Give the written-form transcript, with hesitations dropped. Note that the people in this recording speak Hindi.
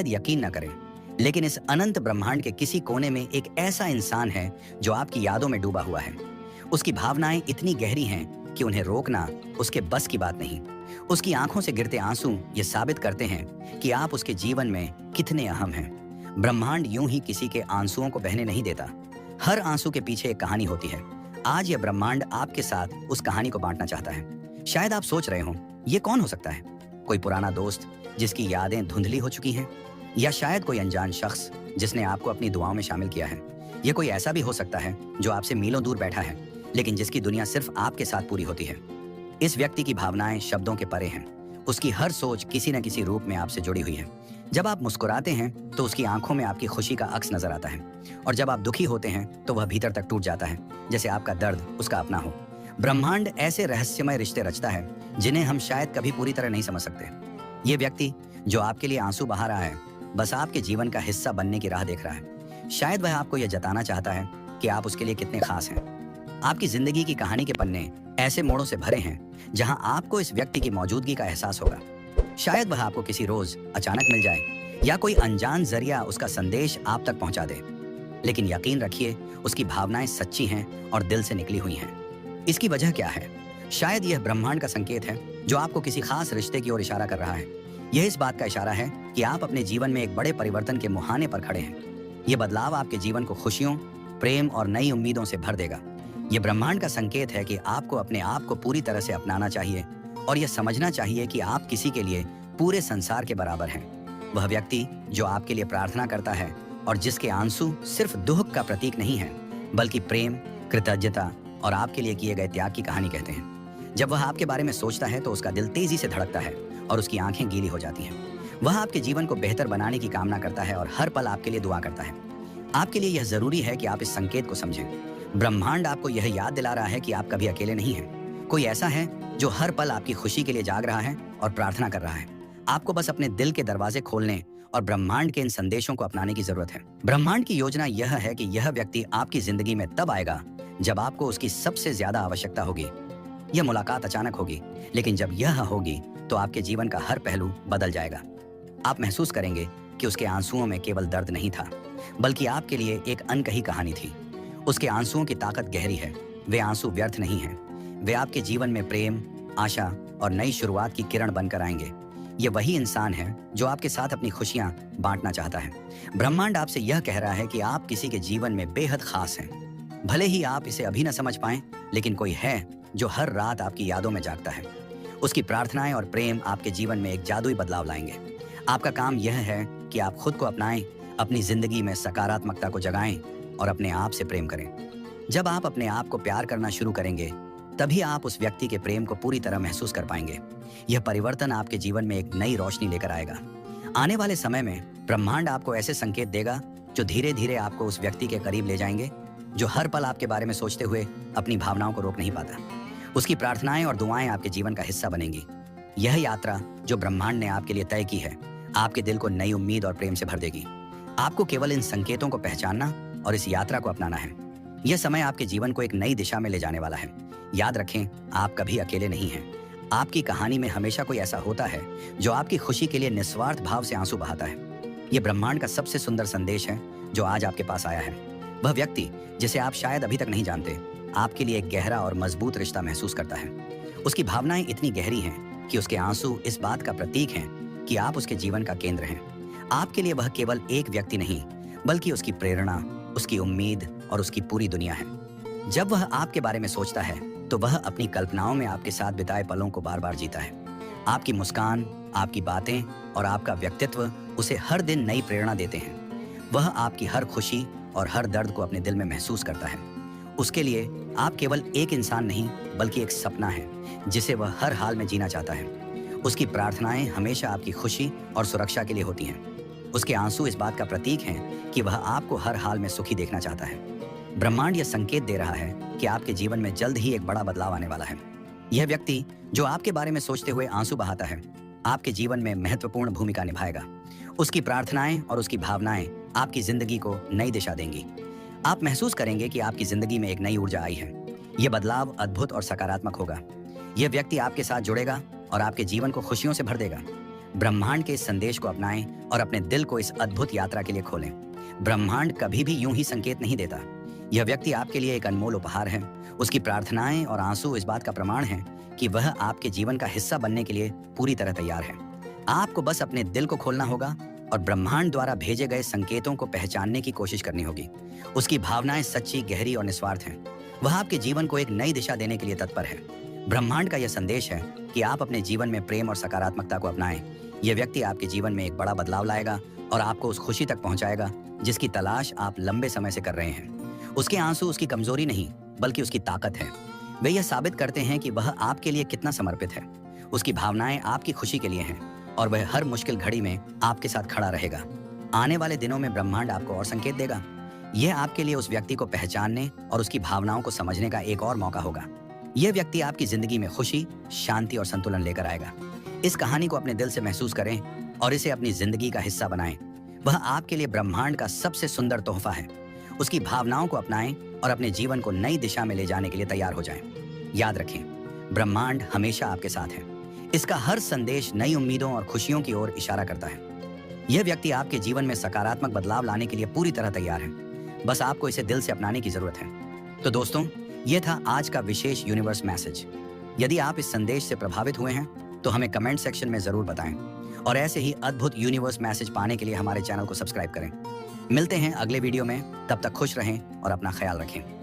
शायद यकीन न करें, लेकिन इस अनंत ब्रह्मांड के किसी कोने में एक ऐसा इंसान है जो आपकी यादों में डूबा हुआ है। उसकी भावनाएं इतनी गहरी हैं कि उन्हें रोकना उसके बस की बात नहीं। उसकी आंखों से गिरते आंसू ये साबित करते हैं कि आप उसके जीवन में कितने अहम हैं। ब्रह्मांड यूं ही किसी के आंसुओं को बहने नहीं देता। हर आंसू के पीछे एक कहानी होती है। आज यह ब्रह्मांड आपके साथ उस कहानी को बांटना चाहता है। शायद आप सोच रहे हो, ये कौन हो सकता है? कोई पुराना दोस्त जिसकी यादें धुंधली हो चुकी हैं, या शायद कोई अनजान शख्स जिसने आपको अपनी दुआओं में शामिल किया है। ये कोई ऐसा भी हो सकता है जो आपसे मीलों दूर बैठा है, लेकिन जिसकी दुनिया सिर्फ आपके साथ पूरी होती है। इस व्यक्ति की भावनाएं शब्दों के परे हैं। उसकी हर सोच किसी न किसी रूप में आपसे जुड़ी हुई है। जब आप मुस्कुराते हैं तो उसकी आंखों में आपकी खुशी का अक्स नजर आता है, और जब आप दुखी होते हैं तो वह भीतर तक टूट जाता है, जैसे आपका दर्द उसका अपना हो। ब्रह्मांड ऐसे रहस्यमय रिश्ते रचता है जिन्हें हम शायद कभी पूरी तरह नहीं समझ सकते। ये व्यक्ति जो आपके लिए आंसू बहा रहा है, बस आपके जीवन का हिस्सा बनने की राह देख रहा है। शायद वह आपको यह जताना चाहता है कि आप उसके लिए कितने खास हैं। आपकी जिंदगी की कहानी के पन्ने ऐसे मोड़ों से भरे हैं जहां आपको इस व्यक्ति की मौजूदगी का एहसास होगा। शायद वह आपको किसी रोज अचानक मिल जाए, या कोई अनजान जरिया उसका संदेश आप तक पहुंचा दे। लेकिन यकीन रखिए, उसकी भावनाएं सच्ची हैं और दिल से निकली हुई हैं। इसकी वजह क्या है? शायद यह ब्रह्मांड का संकेत है जो आपको किसी खास रिश्ते की ओर इशारा कर रहा है। यह इस बात का इशारा है कि आप अपने जीवन में एक बड़े परिवर्तन के मुहाने पर खड़े हैं। यह बदलाव आपके जीवन को खुशियों, प्रेम और नई उम्मीदों से भर देगा। यह ब्रह्मांड का संकेत है कि आपको अपने आप को पूरी तरह से अपनाना चाहिए, और यह समझना चाहिए कि आप किसी के लिए पूरे संसार के बराबर हैं। वह व्यक्ति जो आपके लिए प्रार्थना करता है और जिसके आंसू सिर्फ दुख का प्रतीक नहीं है, बल्कि प्रेम, कृतज्ञता और आपके लिए किए गए त्याग की कहानी कहते हैं। जब वह आपके बारे में सोचता है तो उसका दिल तेजी से धड़कता है और उसकी आंखें गीली हो जाती हैं। वह आपके जीवन को बेहतर बनाने की कामना करता है और हर पल आपके लिए दुआ करता है। आपके लिए यह जरूरी है कि आप इस संकेत को समझें। ब्रह्मांड आपको यह याद दिला रहा है कि आप कभी अकेले नहीं हैं। कोई ऐसा है जो हर पल आपकी खुशी के लिए जाग रहा है और प्रार्थना कर रहा है। आपको बस अपने दिल के दरवाजे खोलने और ब्रह्मांड के इन संदेशों को अपनाने की जरूरत है। ब्रह्मांड की योजना यह है कि यह व्यक्ति आपकी जिंदगी में तब आएगा जब आपको उसकी सबसे ज्यादा आवश्यकता होगी। यह मुलाकात अचानक होगी, लेकिन जब यह होगी तो आपके जीवन का हर पहलू बदल जाएगा। आप महसूस करेंगे कि उसके आंसुओं में केवल दर्द नहीं था, बल्कि आपके लिए एक अनकही कहानी थी। उसके आंसुओं की ताकत गहरी है। वे आंसू व्यर्थ नहीं हैं। वे आपके जीवन में प्रेम, आशा और नई शुरुआत की किरण बनकर आएंगे। ये वही इंसान है जो आपके साथ अपनी खुशियां बांटना चाहता है। ब्रह्मांड आपसे यह कह रहा है कि आप किसी के जीवन में बेहद खास हैं। भले ही आप इसे अभी न समझ पाएं, लेकिन कोई है जो हर रात आपकी यादों में जागता है। उसकी प्रार्थनाएं और प्रेम आपके जीवन में एक जादुई बदलाव लाएंगे। आपका काम यह है कि आप खुद को अपनाएं, अपनी जिंदगी में सकारात्मकता को जगाएं और अपने आप से प्रेम करें। जब आप अपने आप को प्यार करना शुरू करेंगे, तभी आप उस व्यक्ति के प्रेम को पूरी तरह महसूस कर पाएंगे। यह परिवर्तन आपके जीवन में एक नई रोशनी लेकर आएगा। आने वाले समय में ब्रह्मांड आपको ऐसे संकेत देगा जो धीरे धीरे आपको उस व्यक्ति के करीब ले जाएंगे जो हर पल आपके बारे में सोचते हुए अपनी भावनाओं को रोक नहीं पाता। उसकी प्रार्थनाएं और दुआएं आपके जीवन का हिस्सा बनेंगी। यह यात्रा जो ब्रह्मांड ने आपके लिए तय की है, आपके दिल को नई उम्मीद और प्रेम से भर देगी। आपको केवल इन संकेतों को पहचानना और इस यात्रा को अपनाना है। यह समय आपके जीवन को एक नई दिशा में ले जाने वाला है। याद रखें, आप कभी अकेले नहीं हैं। आपकी कहानी में हमेशा कोई ऐसा होता है जो आपकी खुशी के लिए निस्वार्थ भाव से आंसू बहाता है। यह ब्रह्मांड का सबसे सुंदर संदेश है जो आज आपके पास आया है। वह व्यक्ति जिसे आप शायद अभी तक नहीं जानते, आपके लिए एक गहरा और मजबूत रिश्ता महसूस करता है। उसकी भावनाएं इतनी गहरी हैं कि उसके आंसू इस बात का प्रतीक हैं कि आप उसके जीवन का केंद्र हैं। आपके लिए वह केवल एक व्यक्ति नहीं, बल्कि उसकी प्रेरणा, उसकी उम्मीद और उसकी पूरी दुनिया है। जब वह आपके बारे में सोचता है तो वह अपनी कल्पनाओं में आपके साथ बिताए पलों को बार बार जीता है। आपकी मुस्कान, आपकी बातें और आपका व्यक्तित्व उसे हर दिन नई प्रेरणा देते हैं। वह आपकी हर खुशी और हर दर्द को अपने दिल में महसूस करता है। उसके लिए आप केवल एक इंसान नहीं, बल्कि एक सपना है जिसे वह हर हाल में जीना चाहता है। उसकी प्रार्थनाएं हमेशा आपकी खुशी और सुरक्षा के लिए होती हैं। उसके आंसू इस बात का प्रतीक हैं कि वह आपको हर हाल में सुखी देखना चाहता है। ब्रह्मांड यह संकेत दे रहा है कि आपके जीवन में जल्द ही एक बड़ा बदलाव आने वाला है। यह व्यक्ति जो आपके बारे में सोचते हुए आंसू बहाता है, आपके जीवन में महत्वपूर्ण भूमिका निभाएगा। उसकी प्रार्थनाएं और उसकी भावनाएं आपकी जिंदगी को नई दिशा देंगी। आप महसूस करेंगे कि आपकी जिंदगी में एक नई ऊर्जा आई है। यह बदलाव अद्भुत और सकारात्मक होगा। यह व्यक्ति आपके साथ जुड़ेगा और आपके जीवन को खुशियों से भर देगा। ब्रह्मांड के इस संदेश को अपनाएं और अपने दिल को इस अद्भुत यात्रा के लिए खोलें। ब्रह्मांड कभी भी यूं ही संकेत नहीं देता। यह व्यक्ति आपके लिए एक अनमोल उपहार है। उसकी प्रार्थनाएं और आंसू इस बात का प्रमाण हैं कि वह आपके जीवन का हिस्सा बनने के लिए पूरी तरह तैयार है। आपको बस अपने दिल को खोलना होगा और ब्रह्मांड द्वारा भेजे गए संकेतों को पहचानने की कोशिश करनी होगी। उसकी भावनाएं सच्ची, गहरी और निस्वार्थ हैं। वह आपके जीवन को एक नई दिशा देने के लिए तत्पर है। ब्रह्मांड का यह संदेश है कि आप अपने जीवन में प्रेम और सकारात्मकता को अपनाएं। यह व्यक्ति आपके जीवन में एक बड़ा बदलाव लाएगा और आपको उस खुशी तक पहुंचाएगा जिसकी तलाश आप लंबे समय से कर रहे हैं। उसके आंसू उसकी कमजोरी नहीं, बल्कि उसकी ताकत है। वे यह साबित करते हैं कि वह आपके लिए कितना समर्पित है। उसकी भावनाएं आपकी खुशी के लिए हैं और वह हर मुश्किल घड़ी में आपके साथ खड़ा रहेगा। आने वाले दिनों में ब्रह्मांड आपको और संकेत देगा। यह आपके लिए उस व्यक्ति को पहचानने और उसकी भावनाओं को समझने का एक और मौका होगा। यह व्यक्ति आपकी जिंदगी में खुशी, शांति और संतुलन लेकर आएगा। इस कहानी को अपने दिल से महसूस करें और इसे अपनी जिंदगी का हिस्सा बनाएं। वह आपके लिए ब्रह्मांड का सबसे सुंदर तोहफा है। उसकी भावनाओं को अपनाएं और अपने जीवन को नई दिशा में ले जाने के लिए तैयार हो जाएं। याद रखें, ब्रह्मांड हमेशा आपके साथ है। इसका हर संदेश नई उम्मीदों और खुशियों की ओर इशारा करता है। यह व्यक्ति आपके जीवन में सकारात्मक बदलाव लाने के लिए पूरी तरह तैयार है। बस आपको इसे दिल से अपनाने की जरूरत है। तो दोस्तों, यह था आज का विशेष यूनिवर्स मैसेज। यदि आप इस संदेश से प्रभावित हुए हैं तो हमें कमेंट सेक्शन में जरूर बताएं और ऐसे ही अद्भुत यूनिवर्स मैसेज पाने के लिए हमारे चैनल को सब्सक्राइब करें। मिलते हैं अगले वीडियो में। तब तक खुश रहें और अपना ख्याल रखें।